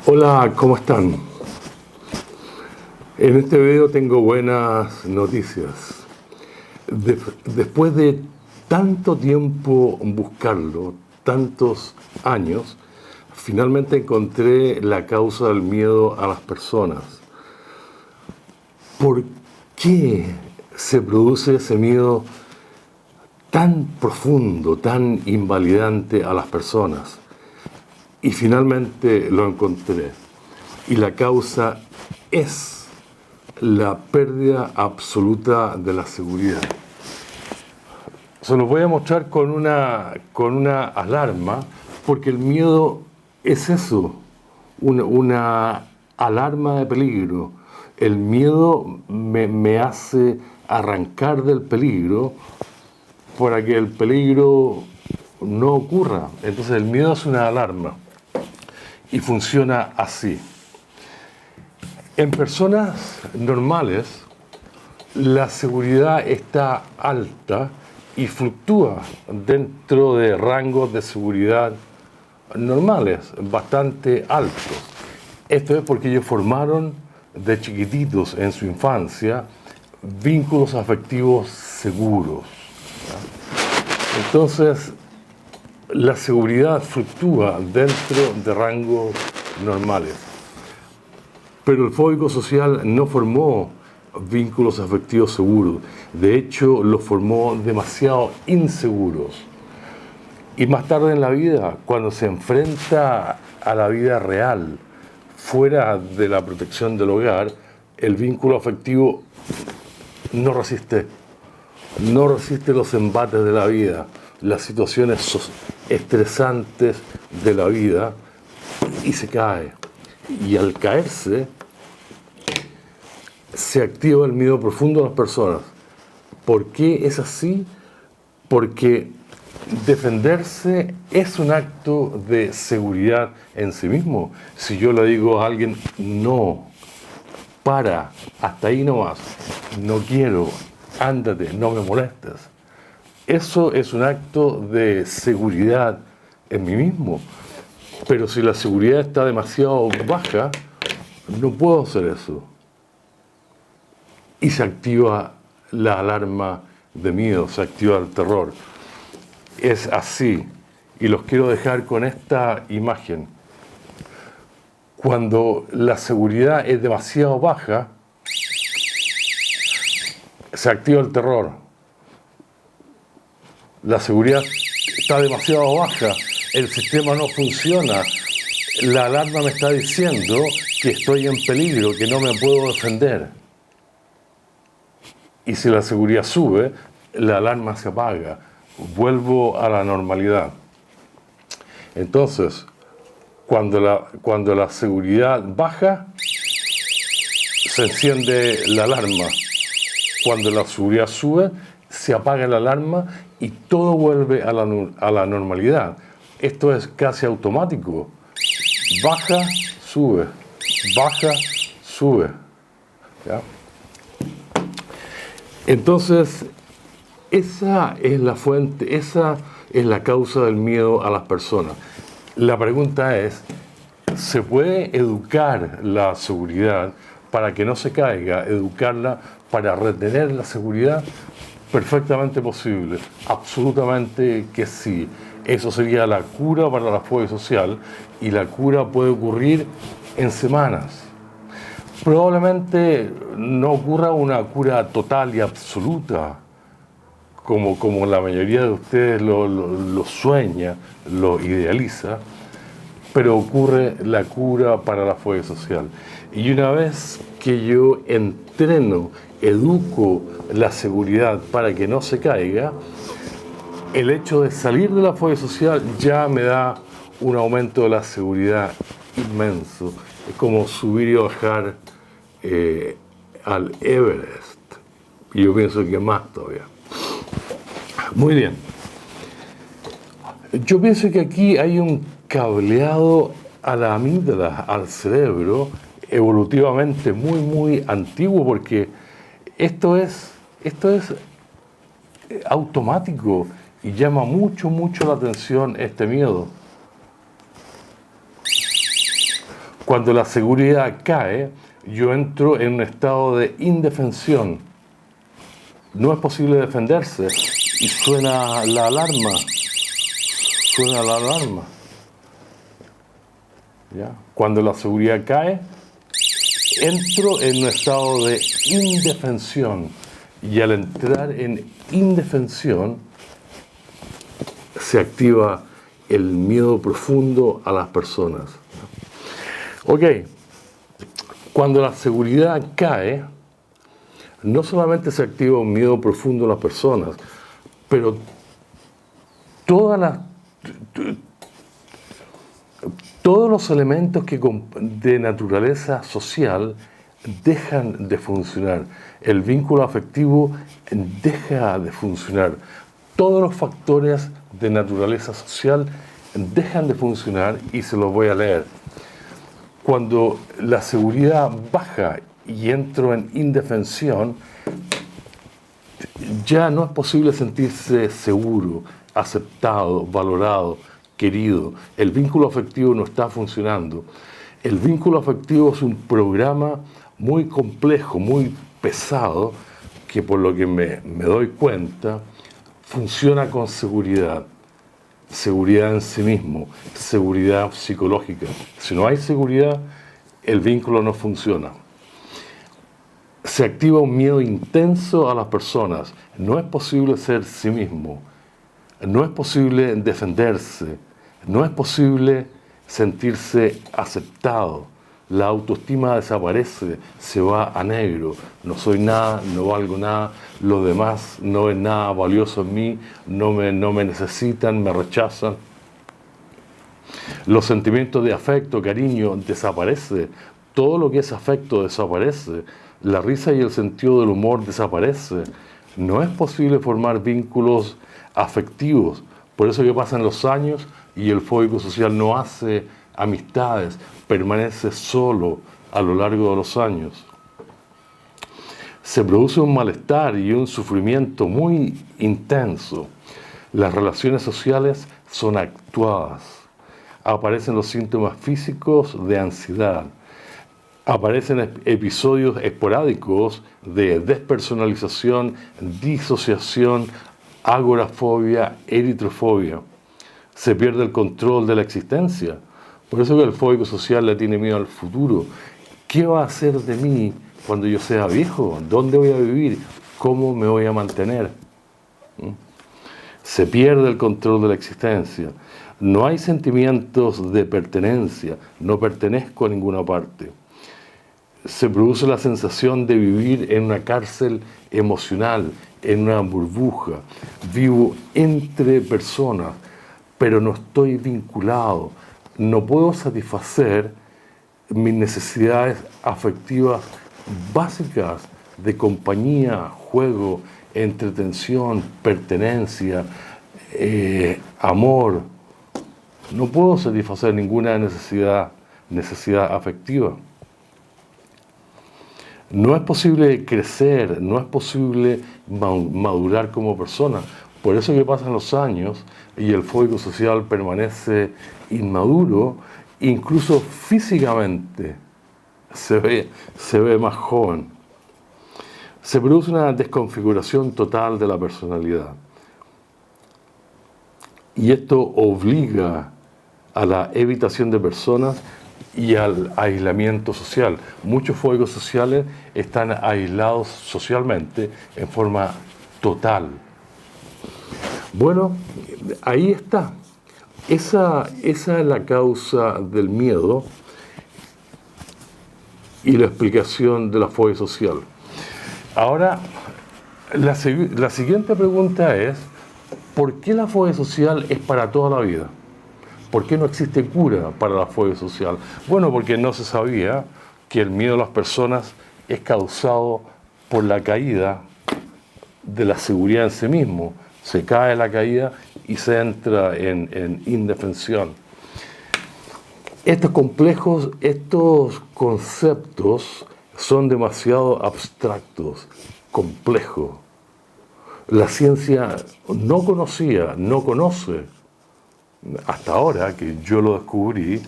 Hola, ¿cómo están? En este video tengo buenas noticias. Después de tanto tiempo buscarlo, tantos años, finalmente encontré la causa del miedo a las personas. ¿Por qué se produce ese miedo tan profundo, tan invalidante a las personas? Y finalmente lo encontré. Y la causa es la pérdida absoluta de la seguridad. Se los voy a mostrar con una alarma, porque el miedo es eso, una alarma de peligro. El miedo me hace arrancar del peligro para que el peligro no ocurra. Entonces el miedo es una alarma y funciona así. En personas normales, la seguridad está alta y fluctúa dentro de rangos de seguridad normales, bastante altos. Esto es porque ellos formaron de chiquititos en su infancia vínculos afectivos seguros. Entonces, la seguridad fluctúa dentro de rangos normales. Pero el fóbico social no formó vínculos afectivos seguros. De hecho, los formó demasiado inseguros. Y más tarde en la vida, cuando se enfrenta a la vida real, fuera de la protección del hogar, el vínculo afectivo no resiste los embates de la vida, las situaciones estresantes de la vida, y se cae. Y al caerse, se activa el miedo profundo de las personas. ¿Por qué es así? Porque defenderse es un acto de seguridad en sí mismo. Si yo le digo a alguien, no, para, hasta ahí no vas, no quiero, ándate, no me molestes, eso es un acto de seguridad en mí mismo. Pero si la seguridad está demasiado baja, no puedo hacer eso. Y se activa la alarma de miedo, se activa el terror. Es así. Y los quiero dejar con esta imagen. Cuando la seguridad es demasiado baja, se activa el terror. La seguridad está demasiado baja, el sistema no funciona, la alarma me está diciendo que estoy en peligro, que no me puedo defender. Y si la seguridad sube, la alarma se apaga, vuelvo a la normalidad. Entonces, cuando la seguridad baja, se enciende la alarma. Cuando la seguridad sube, se apaga la alarma y todo vuelve a la normalidad. Esto es casi automático. Baja, sube. Baja, sube. ¿Ya? Entonces, esa es la fuente, esa es la causa del miedo a las personas. La pregunta es, ¿se puede educar la seguridad para que no se caiga? ¿Educarla para retener la seguridad? Perfectamente posible, absolutamente que sí. Eso sería la cura para la fobia social, y la cura puede ocurrir en semanas. Probablemente no ocurra una cura total y absoluta, como la mayoría de ustedes lo sueña, lo idealiza, pero ocurre la cura para la fobia social. Y una vez que yo entreno, educo la seguridad para que no se caiga, el hecho de salir de la fobia social ya me da un aumento de la seguridad inmenso. Es como subir y bajar al Everest. Y yo pienso que más todavía. Muy bien. Yo pienso que aquí hay un cableado a la amígdala, al cerebro, evolutivamente muy antiguo, porque esto es automático y llama mucho la atención este miedo. Cuando la seguridad cae, yo entro en un estado de indefensión. No es posible defenderse y suena la alarma. Suena la alarma. ¿Ya? Cuando la seguridad cae, entro en un estado de indefensión. Y al entrar en indefensión, se activa el miedo profundo a las personas. Ok, cuando la seguridad cae, no solamente se activa un miedo profundo a las personas, pero todos los elementos de naturaleza social dejan de funcionar. El vínculo afectivo deja de funcionar. Todos los factores de naturaleza social dejan de funcionar y se los voy a leer. Cuando la seguridad baja y entro en indefensión, ya no es posible sentirse seguro, aceptado, valorado, querido. El vínculo afectivo no está funcionando. El vínculo afectivo es un programa muy complejo, muy pesado, que por lo que me doy cuenta, funciona con seguridad. Seguridad en sí mismo, seguridad psicológica. Si no hay seguridad, el vínculo no funciona. Se activa un miedo intenso a las personas. No es posible ser sí mismo. No es posible defenderse. No es posible sentirse aceptado. La autoestima desaparece, se va a negro. No soy nada, no valgo nada, los demás no ven nada valioso en mí, no me necesitan, me rechazan. Los sentimientos de afecto, cariño, desaparece. Todo lo que es afecto desaparece. La risa y el sentido del humor desaparece. No es posible formar vínculos afectivos. Por eso que pasan los años y el fóbico social no hace amistades, permanece solo a lo largo de los años. Se produce un malestar y un sufrimiento muy intenso. Las relaciones sociales son actuadas. Aparecen los síntomas físicos de ansiedad. Aparecen episodios esporádicos de despersonalización, disociación, agorafobia, eritrofobia. Se pierde el control de la existencia. Por eso que el fóbico social le tiene miedo al futuro. ¿Qué va a hacer de mí cuando yo sea viejo? ¿Dónde voy a vivir? ¿Cómo me voy a mantener? Se pierde el control de la existencia. No hay sentimientos de pertenencia. No pertenezco a ninguna parte. Se produce la sensación de vivir en una cárcel emocional, en una burbuja. Vivo entre personas, pero no estoy vinculado. No puedo satisfacer mis necesidades afectivas básicas de compañía, juego, entretención, pertenencia, amor. No puedo satisfacer ninguna necesidad afectiva. No es posible crecer, no es posible madurar como persona. Por eso que pasan los años y el fóbico social permanece inmaduro, incluso físicamente se ve más joven. Se produce una desconfiguración total de la personalidad. Y esto obliga a la evitación de personas y al aislamiento social. Muchos fóbicos sociales están aislados socialmente en forma total. Bueno, ahí está. Esa es la causa del miedo y la explicación de la fobia social. Ahora, la siguiente pregunta es, ¿por qué la fobia social es para toda la vida? ¿Por qué no existe cura para la fobia social? Bueno, porque no se sabía que el miedo a las personas es causado por la caída de la seguridad en sí mismo. Se cae la caída y se entra en indefensión. Estos conceptos son demasiado abstractos, complejos. La ciencia no conoce, hasta ahora que yo lo descubrí,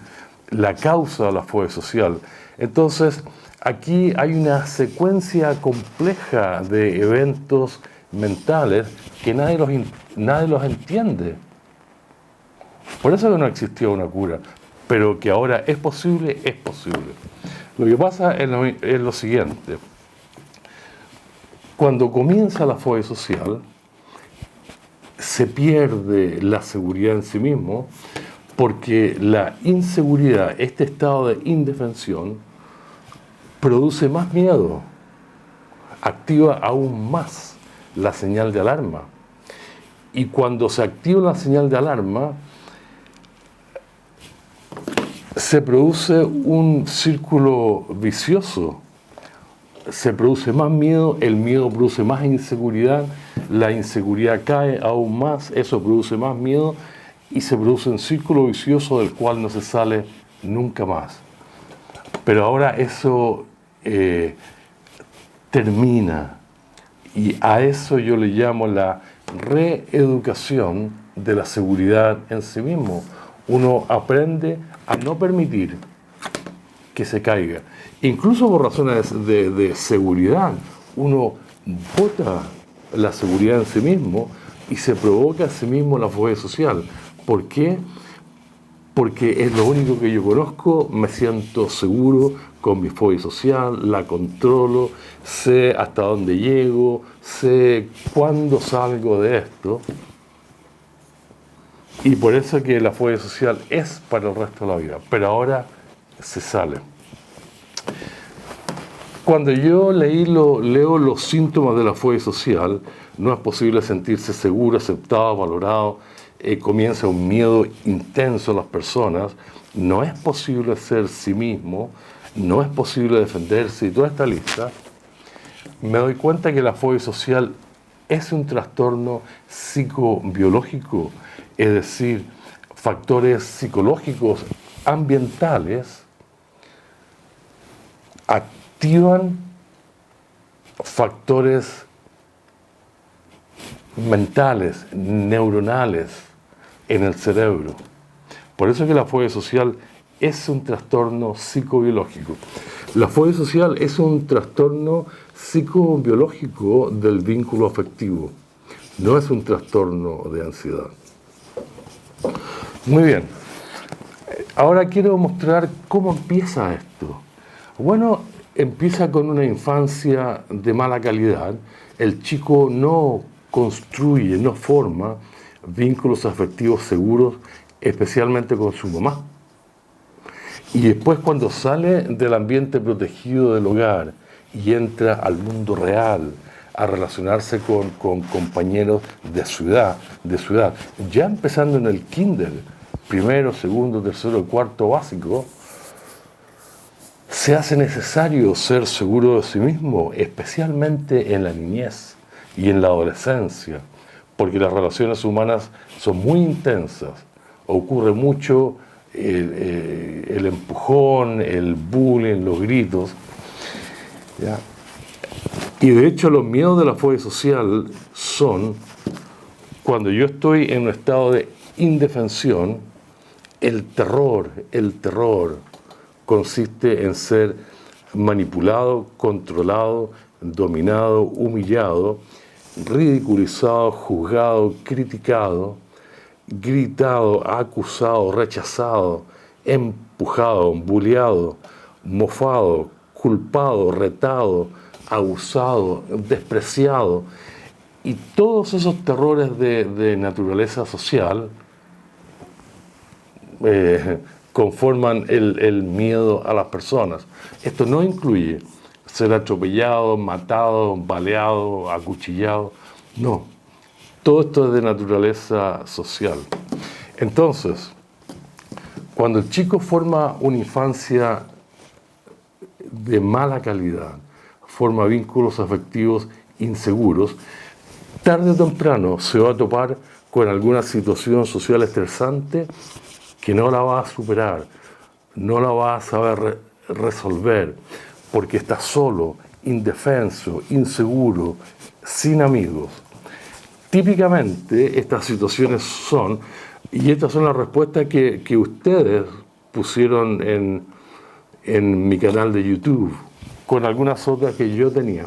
la causa de la fobia social. Entonces, aquí hay una secuencia compleja de eventos mentales que nadie los entiende. Por eso que no existió una cura, pero que ahora es posible, es posible. Lo que pasa es lo siguiente. Cuando comienza la fobia social, se pierde la seguridad en sí mismo, porque la inseguridad, este estado de indefensión, produce más miedo, activa aún más la señal de alarma. Y cuando se activa la señal de alarma, se produce un círculo vicioso. Se produce más miedo, el miedo produce más inseguridad, la inseguridad cae aún más, eso produce más miedo y se produce un círculo vicioso del cual no se sale nunca más. Pero ahora eso termina, y a eso yo le llamo la reeducación de la seguridad en sí mismo. Uno aprende a no permitir que se caiga. Incluso por razones de seguridad, uno bota la seguridad en sí mismo y se provoca a sí mismo la fobia social. ¿Por qué? Porque es lo único que yo conozco, me siento seguro con mi fobia social, la controlo, sé hasta dónde llego, sé cuándo salgo de esto. Y por eso que la fobia social es para el resto de la vida, pero ahora se sale. Cuando yo leo los síntomas de la fobia social, no es posible sentirse seguro, aceptado, valorado, comienza un miedo intenso a las personas, no es posible ser sí mismo, no es posible defenderse, y toda esta lista, me doy cuenta que la fobia social es un trastorno psicobiológico, es decir, factores psicológicos ambientales activan factores mentales, neuronales en el cerebro. Por eso que la fobia social es un trastorno psicobiológico. La fobia social es un trastorno psicobiológico del vínculo afectivo. No es un trastorno de ansiedad. Muy bien. Ahora quiero mostrar cómo empieza esto. Bueno, empieza con una infancia de mala calidad. El chico no construye, no forma vínculos afectivos seguros, especialmente con su mamá. Y después, cuando sale del ambiente protegido del hogar y entra al mundo real, a relacionarse con compañeros de su edad, ya empezando en el kinder, primero, segundo, tercero, cuarto básico, se hace necesario ser seguro de sí mismo, especialmente en la niñez y en la adolescencia, porque las relaciones humanas son muy intensas, ocurre mucho el empujón, el bullying, los gritos, ¿ya? Y de hecho los miedos de la fobia social son cuando yo estoy en un estado de indefensión. El terror consiste en ser manipulado, controlado, dominado, humillado, ridiculizado, juzgado, criticado, gritado, acusado, rechazado, empujado, bulleado, mofado, culpado, retado, abusado, despreciado. Y todos esos terrores de naturaleza social conforman el miedo a las personas. Esto no incluye ser atropellado, matado, baleado, acuchillado. No. Todo esto es de naturaleza social. Entonces, cuando el chico forma una infancia de mala calidad, forma vínculos afectivos inseguros, tarde o temprano se va a topar con alguna situación social estresante que no la va a superar, no la va a saber resolver, porque está solo, indefenso, inseguro, sin amigos. Típicamente estas situaciones son, y estas son las respuestas que ustedes pusieron en mi canal de YouTube, con algunas otras que yo tenía.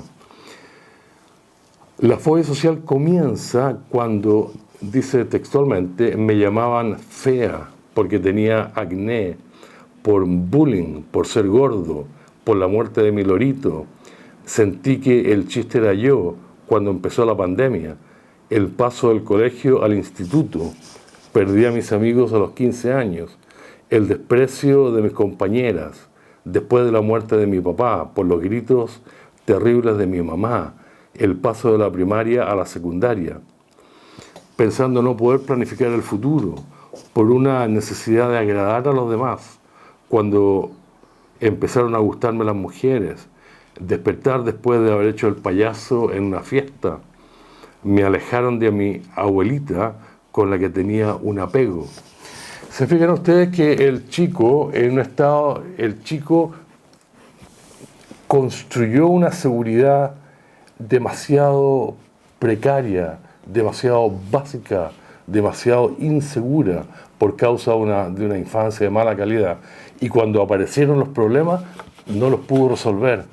La fobia social comienza cuando, dice textualmente, me llamaban fea porque tenía acné, por bullying, por ser gordo, por la muerte de mi lorito. Sentí que el chiste era yo cuando empezó la pandemia, el paso del colegio al instituto, perdí a mis amigos a los 15 años, el desprecio de mis compañeras, después de la muerte de mi papá, por los gritos terribles de mi mamá, el paso de la primaria a la secundaria, pensando no poder planificar el futuro, por una necesidad de agradar a los demás, cuando empezaron a gustarme las mujeres, despertar después de haber hecho el payaso en una fiesta, me alejaron de mi abuelita con la que tenía un apego. ¿Se fijan ustedes que el chico, en un estado, el chico construyó una seguridad demasiado precaria, demasiado básica, demasiado insegura por causa de una infancia de mala calidad? Y cuando aparecieron los problemas, no los pudo resolver.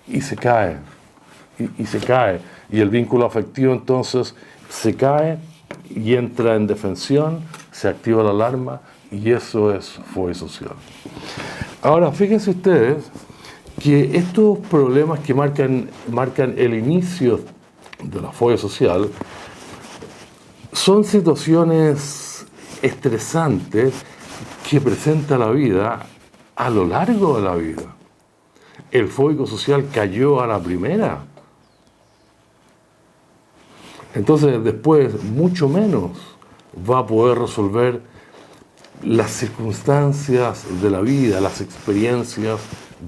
Y se cae, y se cae. Y el vínculo afectivo entonces se cae y entra en defensión, se activa la alarma, y eso es fobia social. Ahora, fíjense ustedes que estos problemas que marcan el inicio de la fobia social son situaciones estresantes que presenta la vida a lo largo de la vida. El fóbico social cayó a la primera. Entonces, después, mucho menos va a poder resolver las circunstancias de la vida, las experiencias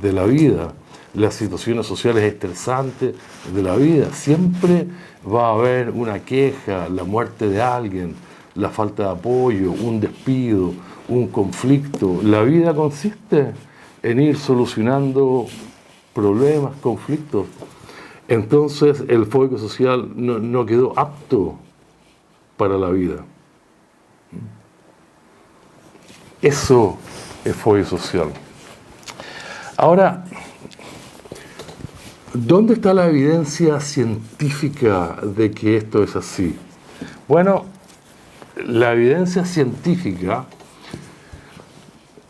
de la vida, las situaciones sociales estresantes de la vida. Siempre va a haber una queja, la muerte de alguien, la falta de apoyo, un despido, un conflicto. La vida consiste en ir solucionando problemas, conflictos. Entonces el fóbico social no quedó apto para la vida. Eso es fobia social. Ahora, ¿dónde está la evidencia científica de que esto es así? Bueno, la evidencia científica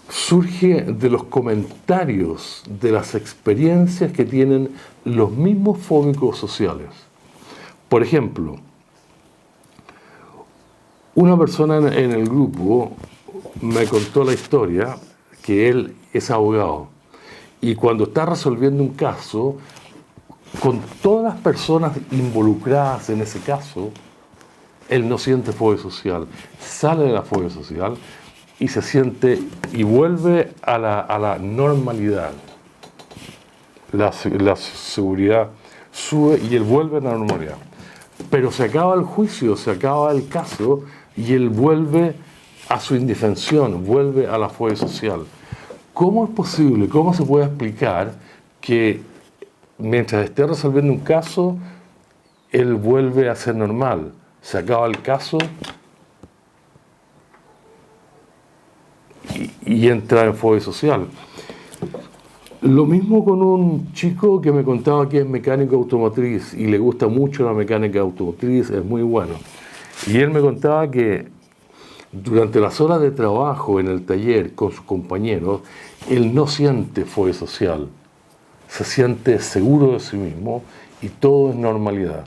surge de los comentarios, de las experiencias que tienen los mismos fóbicos sociales. Por ejemplo, una persona en el grupo me contó la historia que él es abogado y cuando está resolviendo un caso, con todas las personas involucradas en ese caso, él no siente fobia social, sale de la fobia social y se siente y vuelve a la normalidad. La seguridad sube y él vuelve a la normalidad. Pero se acaba el juicio, se acaba el caso y él vuelve a su indefensión, vuelve a la fobia social. ¿Cómo es posible, cómo se puede explicar que mientras esté resolviendo un caso, él vuelve a ser normal? Se acaba el caso y entra en fobia social. Lo mismo con un chico que me contaba que es mecánico automotriz y le gusta mucho la mecánica automotriz, es muy bueno. Y él me contaba que durante las horas de trabajo en el taller con sus compañeros, él no siente fobia social, se siente seguro de sí mismo y todo es normalidad.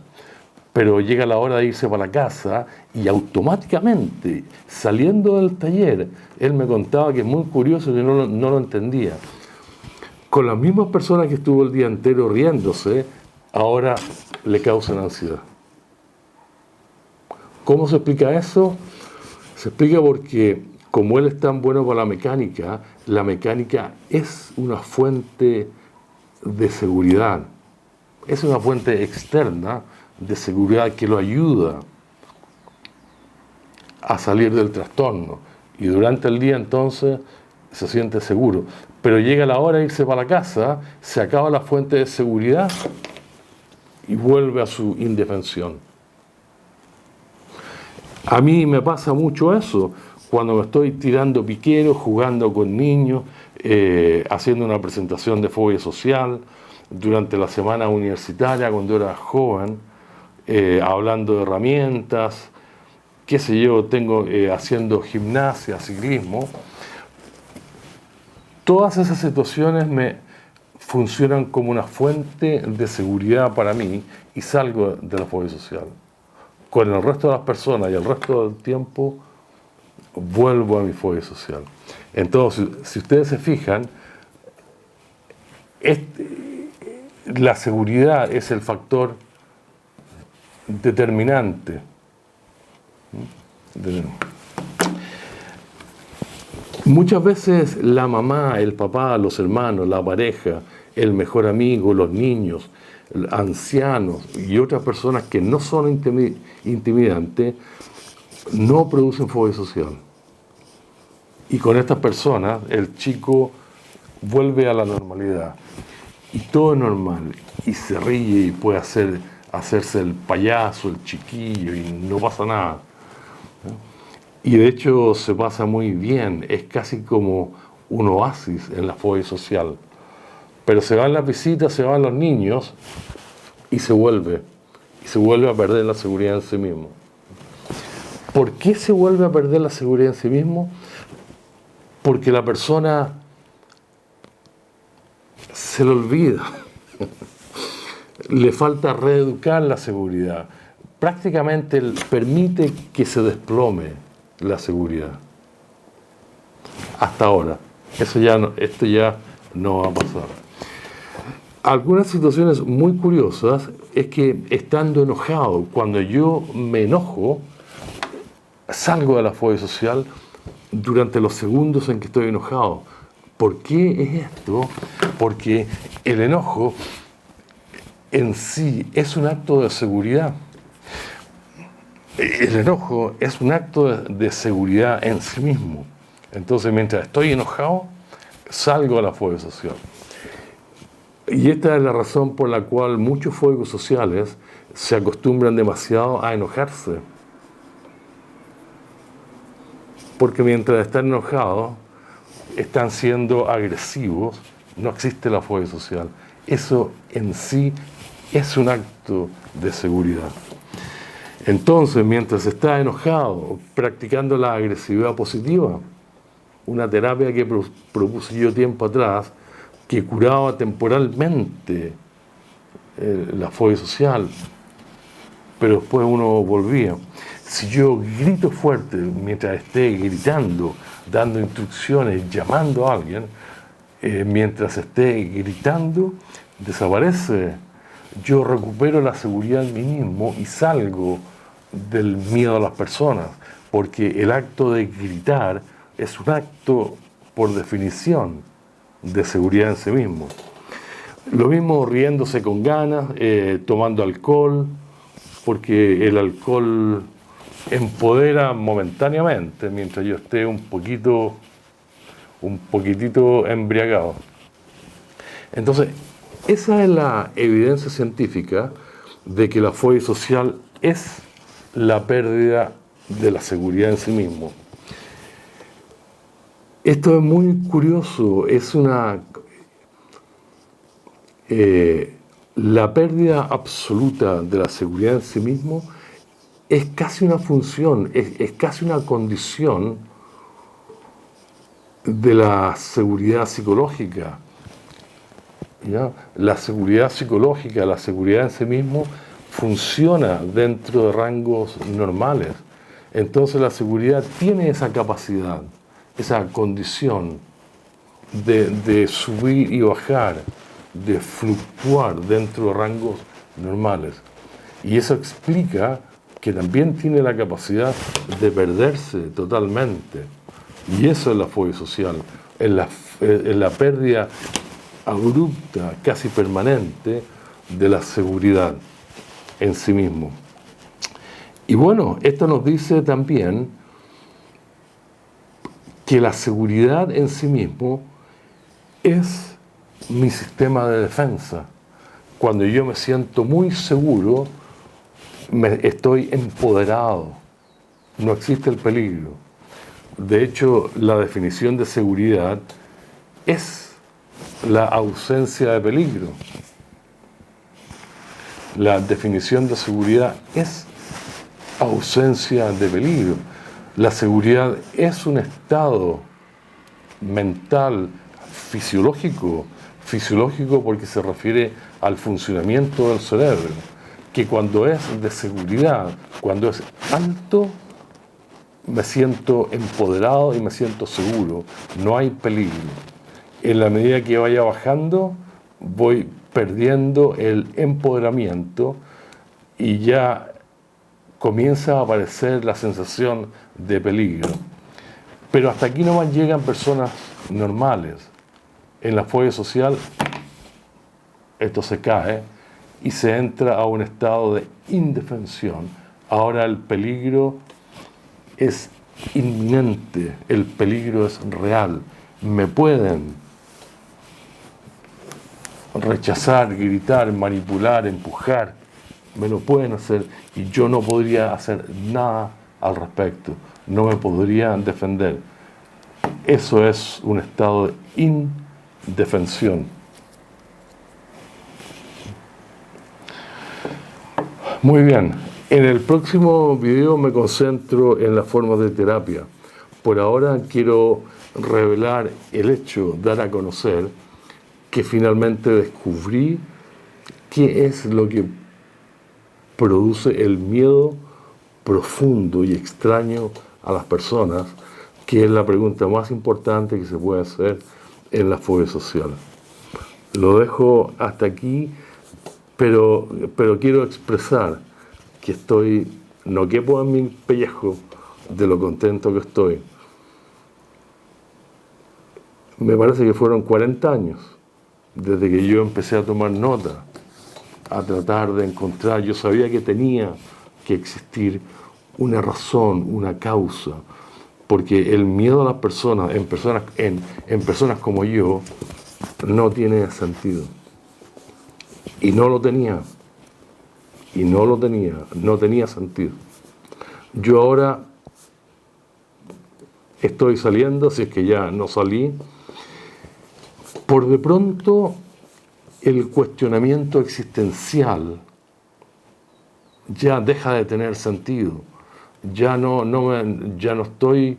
Pero llega la hora de irse para la casa y automáticamente, saliendo del taller, él me contaba que es muy curioso, que no lo entendía. Con las mismas personas que estuvo el día entero riéndose, ahora le causan ansiedad. ¿Cómo se explica eso? Se explica porque, como él es tan bueno para la mecánica es una fuente de seguridad, es una fuente externa de seguridad que lo ayuda a salir del trastorno. Y durante el día entonces se siente seguro. Pero llega la hora de irse para la casa, se acaba la fuente de seguridad y vuelve a su indefensión. A mí me pasa mucho eso. cuando me estoy tirando piquero, jugando con niños, haciendo una presentación de fobia social, durante la semana universitaria, cuando era joven, hablando de herramientas, qué sé yo, haciendo gimnasia, ciclismo. Todas esas situaciones me funcionan como una fuente de seguridad para mí y salgo de la fobia social. Con el resto de las personas y el resto del tiempo vuelvo a mi fobia social. Entonces, si ustedes se fijan, la seguridad es el factor determinante. Muchas veces la mamá, el papá, los hermanos, la pareja, el mejor amigo, los niños, ancianos y otras personas que no son intimidantes, no producen fobia social. Y con estas personas el chico vuelve a la normalidad. Y todo es normal. Y se ríe y puede hacerse el payaso, el chiquillo, y no pasa nada. Y de hecho se pasa muy bien. Es casi como un oasis en la fobia social. Pero se van las visitas, se van los niños y se vuelve a perder la seguridad en sí mismo. ¿Por qué se vuelve a perder la seguridad en sí mismo? Porque la persona se le olvida. Le falta reeducar la seguridad. Prácticamente permite que se desplome la seguridad. Hasta ahora. Esto ya no va a pasar. Algunas situaciones muy curiosas es que estando enojado, cuando yo me enojo, salgo de la fobia social durante los segundos en que estoy enojado. ¿Por qué es esto? Porque el enojo en sí es un acto de seguridad. El enojo es un acto de seguridad en sí mismo. Entonces, mientras estoy enojado, salgo de la fobia social. Y esta es la razón por la cual muchos fóbicos sociales se acostumbran demasiado a enojarse. Porque mientras están enojados, están siendo agresivos, no existe la fobia social. Eso en sí es un acto de seguridad. Entonces, mientras está enojado, practicando la agresividad positiva, una terapia que propuse yo tiempo atrás, que curaba temporalmente la fobia social, pero después uno volvía. Si yo grito fuerte mientras esté gritando, dando instrucciones, llamando a alguien, mientras esté gritando, desaparece. Yo recupero la seguridad en mí mismo y salgo del miedo a las personas, porque el acto de gritar es un acto, por definición, de seguridad en sí mismo. Lo mismo riéndose con ganas, tomando alcohol, porque el alcohol empodera momentáneamente mientras yo esté un poquitito embriagado. Entonces, esa es la evidencia científica de que la fobia social es la pérdida de la seguridad en sí mismo. Esto es muy curioso, la pérdida absoluta de la seguridad en sí mismo es casi una función, es casi una condición de la seguridad psicológica. ¿Ya? La seguridad psicológica, la seguridad en sí mismo, funciona dentro de rangos normales. Entonces la seguridad tiene esa capacidad, esa condición de subir y bajar, de fluctuar dentro de rangos normales. Y eso explica que también tiene la capacidad de perderse totalmente. Y eso es la fobia social, es la pérdida abrupta, casi permanente, de la seguridad en sí mismo. Y bueno, esto nos dice también que la seguridad en sí mismo es mi sistema de defensa. Cuando yo me siento muy seguro, estoy empoderado, no existe el peligro. De hecho, la definición de seguridad es la ausencia de peligro. La definición de seguridad es ausencia de peligro. La seguridad es un estado mental, fisiológico porque se refiere al funcionamiento del cerebro, que cuando es de seguridad, cuando es alto, me siento empoderado y me siento seguro, no hay peligro. En la medida que vaya bajando, voy perdiendo el empoderamiento y ya comienza a aparecer la sensación de peligro. Pero hasta aquí nomás llegan personas normales. En la fobia social esto se cae y se entra a un estado de indefensión. Ahora el peligro es inminente, el peligro es real. Me pueden rechazar, gritar, manipular, empujar, me lo pueden hacer y yo no podría hacer nada al respecto, no me podría defender. Eso es un estado de indefensión. Muy bien, en el próximo video me concentro en las formas de terapia. Por ahora quiero revelar el hecho, dar a conocer que finalmente descubrí qué es lo que produce el miedo profundo y extraño a las personas, que es la pregunta más importante que se puede hacer en la fobia social. Lo dejo hasta aquí, pero quiero expresar que no quepo en mi pellejo de lo contento que estoy. Me parece que fueron 40 años desde que yo empecé a tomar nota, a tratar de encontrar. Yo sabía que tenía que existir una razón, una causa, porque el miedo a las personas, en personas como yo, no tiene sentido. Y no lo tenía. No tenía sentido. Yo ahora estoy saliendo, si es que ya no salí. Por de pronto, el cuestionamiento existencial ya deja de tener sentido. Ya no estoy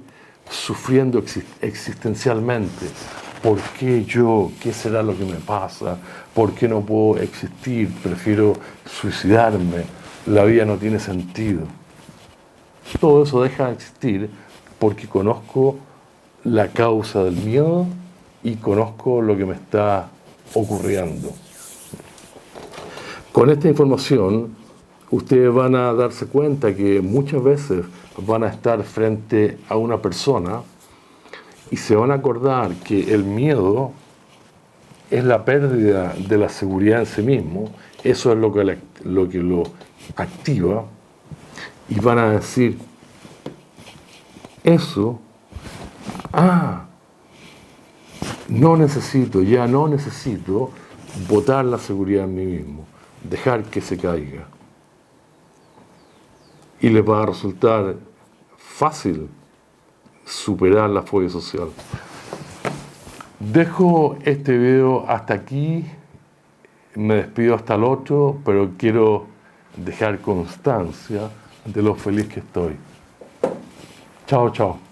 sufriendo existencialmente. ¿Por qué yo? ¿Qué será lo que me pasa? ¿Por qué no puedo existir? Prefiero suicidarme. La vida no tiene sentido. Todo eso deja de existir porque conozco la causa del miedo y conozco lo que me está ocurriendo. Con esta información, ustedes van a darse cuenta que muchas veces van a estar frente a una persona y se van a acordar que el miedo es la pérdida de la seguridad en sí mismo. Eso es lo que lo activa. Y van a decir, eso, no necesito botar la seguridad en mí mismo, dejar que se caiga. Y les va a resultar fácil superar la fobia social. Dejo este video hasta aquí, me despido hasta el otro, pero quiero dejar constancia de lo feliz que estoy. Chao, chao.